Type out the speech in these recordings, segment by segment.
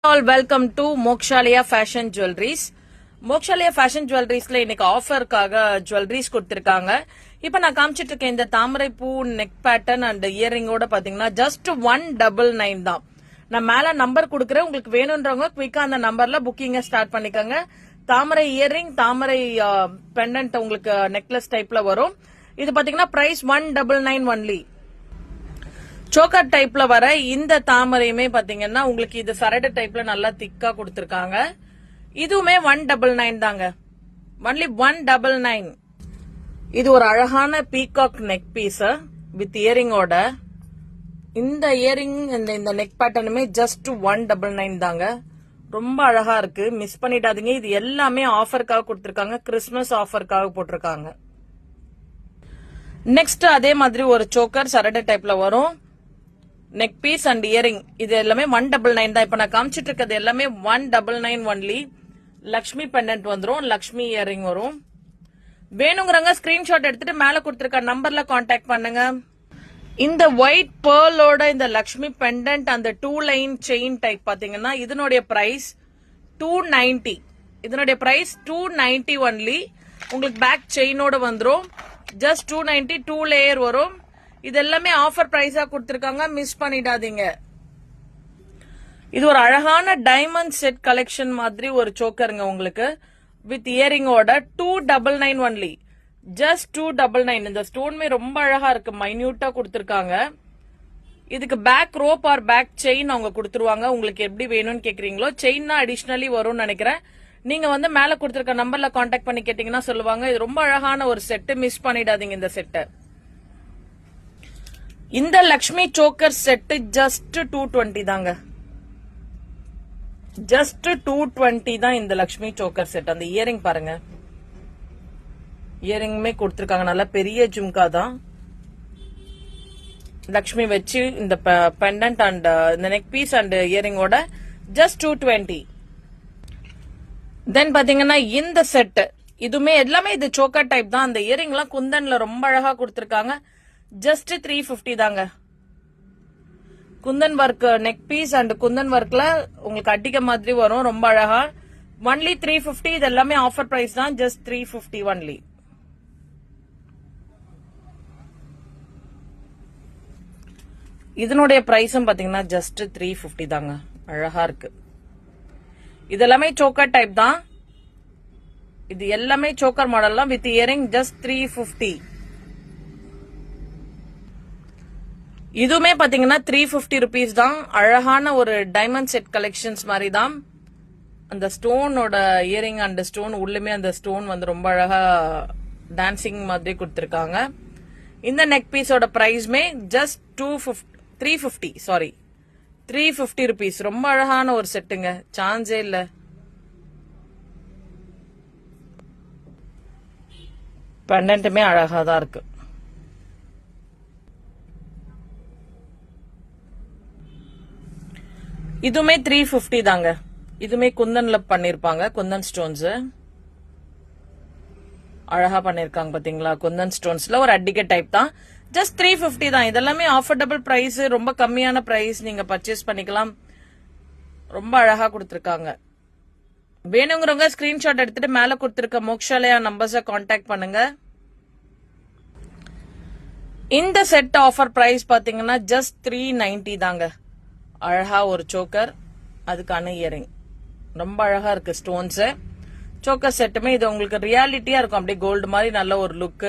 All welcome to Mokshalaya Fashion Jewelries. Mokshalaya Fashion Jewelriesல இன்னைக்கு ஆஃபர்க்காக jewelleries கொடுத்திருக்காங்க. இப்போ நான் காமிச்சிட்டு இருக்கேன் இந்த தாமரை பூ நெக் பேட்டர்ன் அண்ட் இயரிங்கோட பாத்தீங்கன்னா ஜஸ்ட் 199 தான். நான் மேல நம்பர் கொடுக்குறேன், உங்களுக்கு வேணும்ன்றவங்க குயிக்கா அந்த நம்பர்ல புக்கிங்க ஸ்டார்ட் பண்ணிக்கோங்க. தாமரை இயரிங், தாமரை பெண்டன்ட் உங்களுக்கு நெக்லஸ் டைப்ல வரும். இது பாத்தீங்கன்னா பிரைஸ் 199 ஒன்லி. சோக்கர் டைப்ல வர இந்த தாமரையுமே பாத்தீங்கன்னா உங்களுக்கு இது சரடு டைப்ல நல்லா திக்கா கொடுத்திருக்காங்க. இதுவுமே 199 தாங்க, ஒன்லி 199. இது ஒரு அழகான பீகாக் நெக் பீஸ் வித் இயரிங்கோட. இந்த இயரிங் இந்த நெக் பேட்டர்னுமே ஜஸ்ட் 199 தாங்க. ரொம்ப அழகா இருக்கு, மிஸ் பண்ணிடாதீங்க. இது எல்லாமே ஆஃபருக்காக கொடுத்திருக்காங்க, கிறிஸ்துமஸ் ஆஃபருக்காக போட்டிருக்காங்க. நெக்ஸ்ட் அதே மாதிரி ஒரு சோக்கர் சரடு டைப்ல வரும். நெக் பீஸ் அண்ட் இயரிங் இது எல்லாமே 199 தான். இப்ப நான் காமிச்சிட்டு இருக்கிறது எல்லாமே 199 ஒன்லி. லக்ஷ்மி பெண்டன்ட் வந்துரும், லக்ஷ்மி இயரிங் வரும். வேணுங்கிறவங்க ஸ்கிரீன்ஷாட் எடுத்துட்டு மேல கொடுத்திருக்க நம்பர்ல கான்டாக்ட் பண்ணுங்க. இந்த ஒயிட் பேர்லோட இந்த லக்ஷ்மி பெண்டன்ட் அந்த 2 லைன் செயின் டைப் பாத்தீங்கன்னா இதனுடைய பிரைஸ் 290. இதனுடைய பிரைஸ் 290 ஒன்லி. உங்களுக்கு பேக் செயினோட வந்துரும். ஜஸ்ட் 290, 2 லேயர் வரும். இது எல்லாமே ஆஃபர் பிரைஸா கொடுத்திருக்காங்க, மிஸ் பண்ணிடாதீங்க. இது ஒரு அழகான டைமண்ட் செட் கலெக்ஷன் மாதிரி ஒரு சோக்கருங்க உங்களுக்கு வித் இயரிங்கோட 299 ஒன்லி. ஜஸ்ட் 299. இந்த ஸ்டோன்மே ரொம்ப அழகா இருக்கு, மைன்யூட்டா கொடுத்திருக்காங்க. இதுக்கு back rope or back chain அவங்க கொடுத்துருவாங்க. உங்களுக்கு எப்படி வேணும்னு கேக்குறீங்களோ செயின் அடிஷனலி வரும்னு நினைக்கிறேன். நீங்க வந்து மேல கொடுத்திருக்க நம்பர்ல கான்டாக்ட் பண்ணி கேட்டீங்கன்னா சொல்லுவாங்க. இது ரொம்ப அழகான ஒரு செட், மிஸ் பண்ணிடாதீங்க இந்த செட்டை. இந்த லக்ஷ்மி சோக்கர் செட் ஜஸ்ட் 220 தாங்க, ஜஸ்ட் 220 தான் இந்த லக்ஷ்மி சோக்கர் செட். அந்த இயரிங் பாருங்க, இயரிங்குமே கொடுத்திருக்காங்க, நல்ல பெரிய ஜும்கா தான். லக்ஷ்மி வச்சு இந்த பெண்டன்ட் அண்ட் இந்த நெக் பீஸ் அண்ட் இயரிங்கோட ஜஸ்ட் 220. தென் பாத்தீங்கன்னா இந்த செட் இதுமே எல்லாமே இது சோக்கர் டைப் தான். அந்த இயரிங் எல்லாம் குந்தன்ல ரொம்ப அழகா கொடுத்திருக்காங்க. ஜஸ்ட் 350 தாங்க. Kundan work neck piece and kundan ஒர்க்ல உங்களுக்கு அடிக்க மாதிரி வரும், ரொம்ப அழகா. ஒன்லி 350. இது எல்லாமே ஆஃபர் பிரைஸ் தான், ஜஸ்ட் 350 ஒன்லி. இதனுடைய பிரைஸும் பாத்தீங்கன்னா ஜஸ்ட் 350 தாங்க. அழகா இருக்கு. இது எல்லாமே சோக்கர் டைப் தான். இது எல்லாமே சோக்கர் மாடல்லாம் வித் இயரிங் ஜஸ்ட் 350. இதுவுமே பாத்தீங்கன்னா 350 ருபீஸ் தான். அழகான ஒரு டைமண்ட் செட் கலெக்ஷன்ஸ் மாதிரி தான். அந்த ஸ்டோனோட இயரிங் அண்ட் ஸ்டோன் உள்ளுமே அந்த ஸ்டோன் வந்து ரொம்ப அழகா டான்சிங் மாதிரி கொடுத்திருக்காங்க. இந்த நெக் பீஸோட பிரைஸ்மே ஜஸ்ட் 350 ருபீஸ். ரொம்ப அழகான ஒரு செட்டுங்க, சான்ஸே இல்ல. பெண்டன்ட்டுமே அழகா தான் இருக்கு. இதுமே 350 தாங்க. இதுமே குந்தன்ல பண்ணிருப்பாங்க, குந்தன் ஸ்டோன்ஸ் அழகா பண்ணிருக்காங்க பாத்தீங்களா. குந்தன் ஸ்டோன்ஸ்ல ஒரு அடிக்க டைப் தான். ஜஸ்ட் 350 தான். இதெல்லாமே ஆஃபர்டபிள் பிரைஸ், ரொம்ப கம்மியான பிரைஸ், நீங்க பர்ச்சேஸ் பண்ணிக்கலாம். ரொம்ப அழகா கொடுத்திருக்காங்க. வேணுங்கிறவங்க ஸ்கிரீன்ஷாட் எடுத்துட்டு மேல கொடுத்திருக்க மோக்ஷாலயா நம்பர்ஸ கான்டாக்ட் பண்ணுங்க. இந்த செட் ஆஃபர் பிரைஸ் பாத்தீங்கன்னா ஜஸ்ட் 390 தாங்க. அழகா ஒரு சோக்கர், அதுக்கான இயரிங் ரொம்ப அழகா இருக்கு. ஸ்டோன்ஸ் சோக்கர் செட்டுமே இது உங்களுக்கு ரியாலிட்டியா இருக்கும், அப்படியே கோல்டு மாதிரி நல்ல ஒரு look.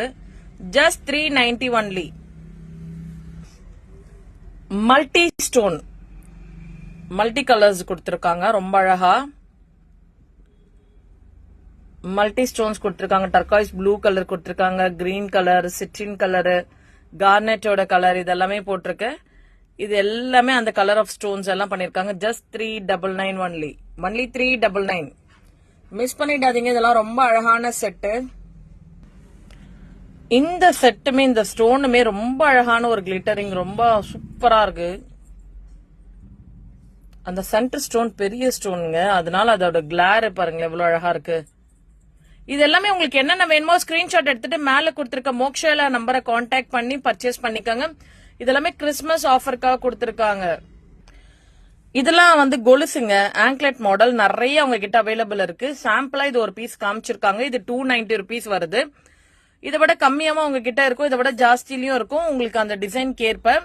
Just 390 only. Multi stone, multi colours கொடுத்திருக்காங்க, ரொம்ப அழகா மல்டி ஸ்டோன்ஸ் கொடுத்திருக்காங்க. டர்காய்ஸ் ப்ளூ கலர் கொடுத்திருக்காங்க, கிரீன் கலர், சிட்ரின் கலர், கார்னெட்டோட கலர், இதெல்லாமே போட்டிருக்கு. இது எல்லாமே அந்த கலர் ஆஃப் ஸ்டோன்ஸ் எல்லாம் பண்ணிருக்காங்க. Just 399 only. ஒன்லி 399. மிஸ் பண்ணிடாதீங்க, இதெல்லாம் ரொம்ப அழகான செட்டு. இந்த செட்டுமே இந்த ஸ்டோனுமே ரொம்ப அழகான ஒரு கிளிட்டரிங், ரொம்ப சூப்பரா இருக்கு. அந்த சென்டர் ஸ்டோன் பெரிய ஸ்டோனுங்க, அதனால அதோட கிளார் பாருங்க எவ்வளவு அழகா இருக்கு. இது எல்லாமே உங்களுக்கு என்னென்ன வேணுமோ ஸ்கிரீன்ஷாட் எடுத்துட்டு மேல கொடுத்திருக்க மோக்ஷாலா நம்பரை கான்டாக்ட் பண்ணி பர்ச்சேஸ் பண்ணிக்கோங்க. இதெல்லாமே கிறிஸ்துமஸ் ஆஃபருக்காக கொடுத்திருக்காங்க. இதெல்லாம் வந்து கொலுசுங்க, ஆங்க்லெட் மாடல் நிறைய அவங்க கிட்ட அவைலபிள் இருக்கு. சாம்பிளா இது ஒரு பீஸ் காமிச்சிருக்காங்க. இது 290 rupees வருது. இதை விட கம்மியாவும் அவங்க கிட்ட இருக்கும், இதை விட ஜாஸ்திலயும் இருக்கும். உங்களுக்கு அந்த டிசைன் ஏற்ப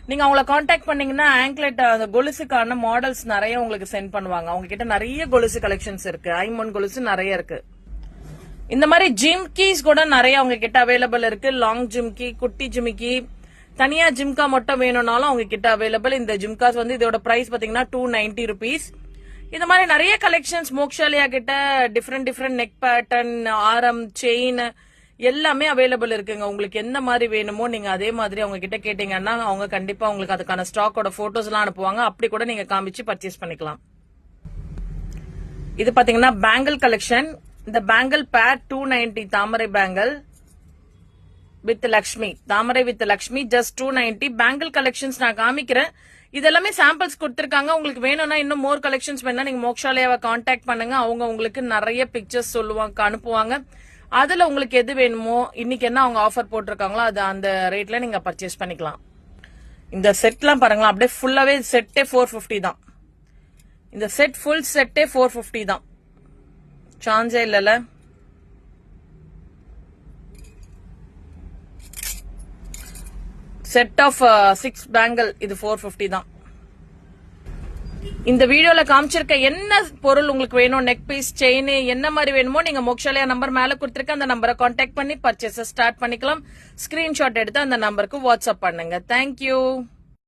நீங்க அவங்கள காண்டாக்ட் பண்ணீங்கன்னா ஆங்க்லெட் அந்த கொலுசுக்கான மாடல்ஸ் நிறைய உங்களுக்கு சென்ட் பண்ணுவாங்க. அவங்க கிட்ட நிறைய கொலுசு கலெக்ஷன்ஸ் இருக்கு. ஐமோன் கொலுசு நிறைய இருக்கு. இந்த மாதிரி ஜிம்கீஸ் கூட நிறைய அவங்க கிட்ட அவைலபிள் இருக்கு. லாங் ஜிம்கி, குட்டி ஜிமிக்கி, தனியா ஜிம்கா மட்டும் வேணும்னாலும் அவங்க கிட்ட அவைலபிள். இந்த ஜிம்காஸ் வந்து இதோட பிரைஸ் பாத்தீங்கன்னா 290 rupees. இந்த மாதிரி நிறைய கலெக்ஷன்ஸ் மோக்ஷாலியா கிட்ட டிஃப்ரெண்ட் நெக் பேட்டர்ன், ஆரம், செயின் எல்லாமே அவைலபிள் இருக்குங்க. உங்களுக்கு எந்த மாதிரி வேணுமோ நீங்க அதே மாதிரி அவங்க கிட்ட கேட்டீங்கன்னா அவங்க கண்டிப்பா உங்களுக்கு அதுக்கான ஸ்டாக்கோட போட்டோஸ் எல்லாம் அனுப்புவாங்க. அப்படி கூட நீங்க காமிச்சு பர்ச்சேஸ் பண்ணிக்கலாம். இது பாத்தீங்கன்னா பேங்கிள் கலெக்ஷன். இந்த பேங்கிள் பேர் 290 தாமரை பேங்கிள் வித் லக்ஷ்மி, தாமரை with Lakshmi just 290. Bangle collections நான் காமிக்கிறேன். இதெல்லாமே சாம்பிள்ஸ் கொடுத்திருக்காங்க. உங்களுக்கு வேணும்னா இன்னும் மோர் கலெக்ஷன்ஸ் வேணா நீங்க மோக்ஷாலயாவை காண்டாக்ட் பண்ணுங்க. அவங்க உங்களுக்கு நிறைய பிக்சர்ஸ் சொல்லுவாங்க, அனுப்புவாங்க. அதுல உங்களுக்கு எது வேணுமோ இன்னைக்கு என்ன அவங்க ஆஃபர் போட்டிருக்காங்களோ அது அந்த ரேட்ல நீங்க பர்ச்சேஸ் பண்ணிக்கலாம். இந்த செட்லாம் பாருங்களா, அப்படியே ஃபுல்லாவே செட்டே 450 தான். இந்த செட் ஃபுல் செட்டே 450 தான். சான்ஸே இல்லல. செட் ஆஃப் 6 பேங்கிள் இது 450 தான். இந்த வீடியோல காமிச்சிருக்க என்ன பொருள் உங்களுக்கு வேணும், நெக் பீஸ், செயின், என்ன மாதிரி வேணுமோ நீங்க மோக்ஷாலயா நம்பர் மேல கொடுத்திருக்க அந்த நம்பரை கான்டாக்ட் பண்ணி பர்ச்சேஸ் ஸ்டார்ட் பண்ணிக்கலாம். ஸ்கிரீன்ஷாட் எடுத்து அந்த நம்பருக்கு வாட்ஸ்அப் பண்ணுங்க. தேங்க்யூ.